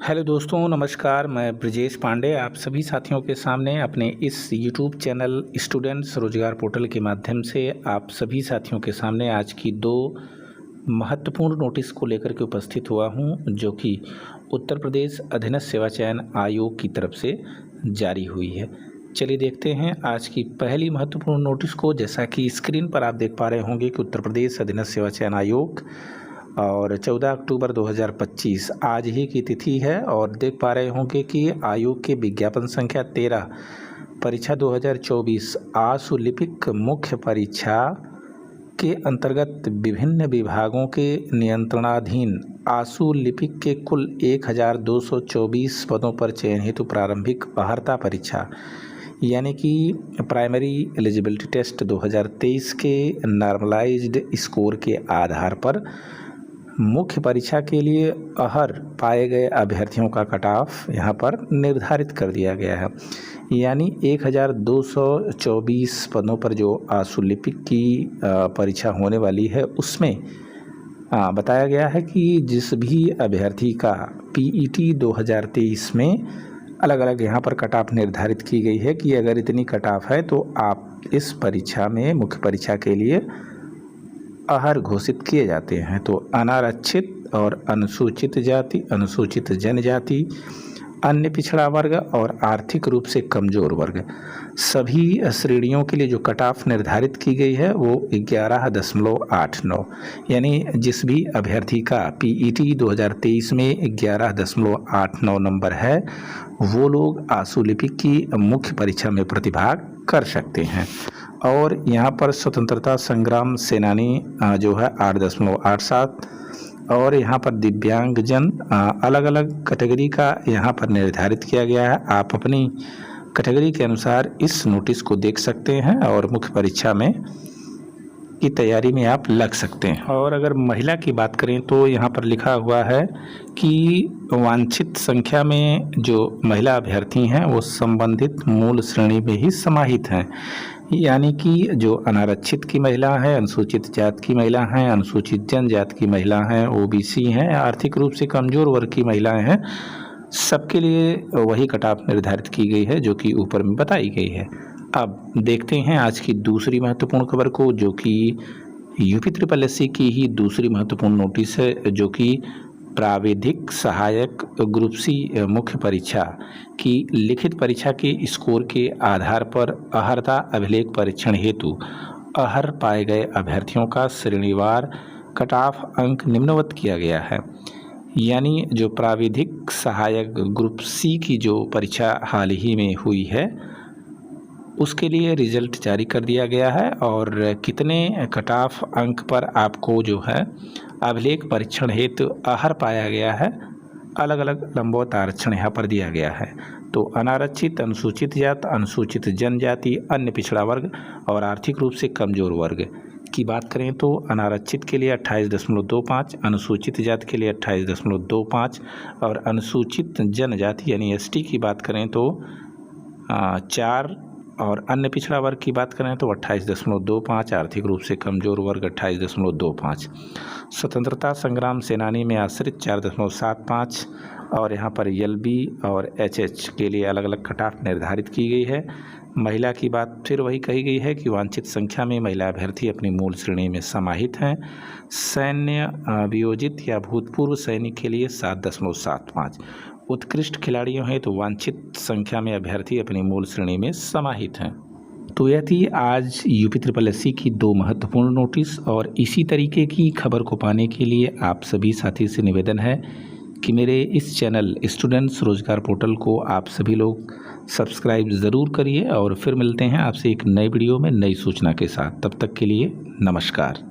Hello दोस्तों, नमस्कार। मैं ब्रजेश पांडे आप सभी साथियों के सामने अपने इस यूट्यूब चैनल स्टूडेंट्स रोजगार पोर्टल के माध्यम से आप सभी साथियों के सामने आज की दो महत्वपूर्ण नोटिस को लेकर के उपस्थित हुआ हूं, जो कि उत्तर प्रदेश अधीनस्थ सेवा चयन आयोग की तरफ से जारी हुई है। चलिए देखते हैं आज की पहली महत्वपूर्ण नोटिस को। जैसा कि स्क्रीन पर आप देख पा रहे होंगे कि उत्तर प्रदेश अधीनस्थ सेवा चयन आयोग और 14 अक्टूबर 2025 आज ही की तिथि है और देख पा रहे होंगे कि आयोग के विज्ञापन संख्या 13 परीक्षा 2024 आशु लिपिक मुख्य परीक्षा के अंतर्गत विभिन्न विभागों के नियंत्रणाधीन आशु लिपिक के कुल 1224 पदों पर चयन हेतु प्रारंभिक अर्हता परीक्षा यानी कि प्राइमरी एलिजिबिलिटी टेस्ट 2023 के नॉर्मलाइज्ड स्कोर के आधार पर मुख्य परीक्षा के लिए अहर पाए गए अभ्यर्थियों का कट ऑफ यहाँ पर निर्धारित कर दिया गया है। यानी 1224 पदों पर जो आशु लिपिक की परीक्षा होने वाली है उसमें बताया गया है कि जिस भी अभ्यर्थी का पीईटी 2023 में अलग अलग यहाँ पर कट ऑफ निर्धारित की गई है कि अगर इतनी कट ऑफ है तो आप इस परीक्षा में मुख्य परीक्षा के लिए अहर घोषित किए जाते हैं। तो अनारक्षित और अनुसूचित जाति, अनुसूचित जनजाति, अन्य पिछड़ा वर्ग और आर्थिक रूप से कमजोर वर्ग सभी श्रेणियों के लिए जो कट ऑफ निर्धारित की गई है वो 11.89 यानी जिस भी अभ्यर्थी का पीईटी 2023 में 11.89 नंबर है वो लोग आशु लिपिक की मुख्य परीक्षा में प्रतिभाग कर सकते हैं। और यहाँ पर स्वतंत्रता संग्राम सेनानी जो है 8.87 और यहाँ पर दिव्यांगजन अलग अलग कैटेगरी का यहाँ पर निर्धारित किया गया है। आप अपनी कैटेगरी के अनुसार इस नोटिस को देख सकते हैं और मुख्य परीक्षा में की तैयारी में आप लग सकते हैं। और अगर महिला की बात करें तो यहाँ पर लिखा हुआ है कि वांछित संख्या में जो महिला अभ्यर्थी हैं वो संबंधित मूल श्रेणी में ही समाहित हैं। यानी कि जो अनारक्षित की महिला है, अनुसूचित जाति की महिला हैं, अनुसूचित जनजाति की महिला हैं, ओबीसी हैं, आर्थिक रूप से कमजोर वर्ग की महिलाएं हैं, सबके लिए वही कट ऑफ निर्धारित की गई है जो कि ऊपर में बताई गई है। अब देखते हैं आज की दूसरी महत्वपूर्ण खबर को, जो कि यूपी ट्रिपल एससी की ही दूसरी महत्वपूर्ण नोटिस है, जो कि प्राविधिक सहायक ग्रुप सी मुख्य परीक्षा की लिखित परीक्षा के स्कोर के आधार पर अर्हता अभिलेख परीक्षण हेतु अहर पाए गए अभ्यर्थियों का श्रेणीवार कट ऑफ अंक निम्नवत किया गया है। यानी जो प्राविधिक सहायक ग्रुप सी की जो परीक्षा हाल ही में हुई है उसके लिए रिजल्ट जारी कर दिया गया है और कितने कट ऑफ अंक पर आपको जो है अभिलेख परीक्षण हेतु अहर पाया गया है, अलग अलग लंबवत आरक्षण यहाँ पर दिया गया है। तो अनारक्षित, अनुसूचित जाति, अनुसूचित जनजाति, अन्य पिछड़ा वर्ग और आर्थिक रूप से कमजोर वर्ग की बात करें तो अनारक्षित के लिए 28.25, अनुसूचित जाति के लिए 28.25 और अनुसूचित जनजाति यानी एसटी की बात करें तो 4 और अन्य पिछड़ा वर्ग की बात करें तो 28.25, आर्थिक रूप से कमजोर वर्ग 28.25, स्वतंत्रता संग्राम सेनानी में आश्रित 4.75 और यहाँ पर एलबी और एचएच के लिए अलग अलग कट ऑफ निर्धारित की गई है। महिला की बात फिर वही कही गई है कि वांछित संख्या में महिला अभ्यर्थी अपनी मूल श्रेणी में समाहित हैं। सैन्य वियोजित या भूतपूर्व सैनिक के लिए 7.75, उत्कृष्ट खिलाड़ियों हैं तो वांछित संख्या में अभ्यर्थी अपनी मूल श्रेणी में समाहित हैं। तो यह थी आज यूपी ट्रिपल एससी की दो महत्वपूर्ण नोटिस और इसी तरीके की खबर को पाने के लिए आप सभी साथी से निवेदन है कि मेरे इस चैनल स्टूडेंट्स रोजगार पोर्टल को आप सभी लोग सब्सक्राइब ज़रूर करिए और फिर मिलते हैं आपसे एक नई वीडियो में नई सूचना के साथ। तब तक के लिए नमस्कार।